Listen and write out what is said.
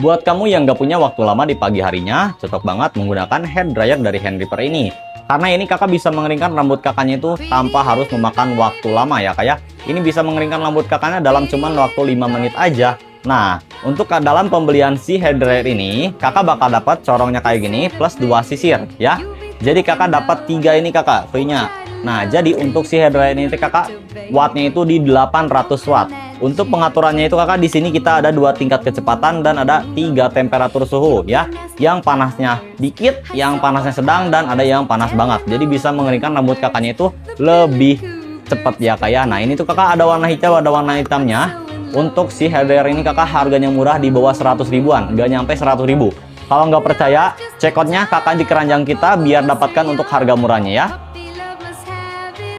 Buat kamu yang nggak punya waktu lama di pagi harinya, cocok banget menggunakan hair dryer dari Hand Reaper ini. Karena ini kakak bisa mengeringkan rambut kakaknya itu tanpa harus memakan waktu lama ya kak ya. Ini bisa mengeringkan rambut kakaknya dalam cuman waktu 5 menit aja. Nah, untuk dalam pembelian si hair dryer ini, kakak bakal dapat corongnya kayak gini plus 2 sisir ya. Jadi kakak dapat 3 ini kakak free-nya. Nah, jadi untuk si hair dryer ini kakak wattnya itu di 800 watt. Untuk pengaturannya itu kakak di sini kita ada 2 tingkat kecepatan dan ada 3 temperatur suhu ya. Yang panasnya dikit, yang panasnya sedang, dan ada yang panas banget. Jadi bisa mengeringkan rambut kakaknya itu lebih cepat ya kak ya. Nah, ini tuh kakak ada warna hijau, ada warna hitamnya. Untuk si hair dryer ini kakak harganya murah di bawah 100 ribuan, nggak nyampe 100 ribu. Kalau nggak percaya, cek outnya kakak di keranjang kita biar dapatkan untuk harga murahnya ya.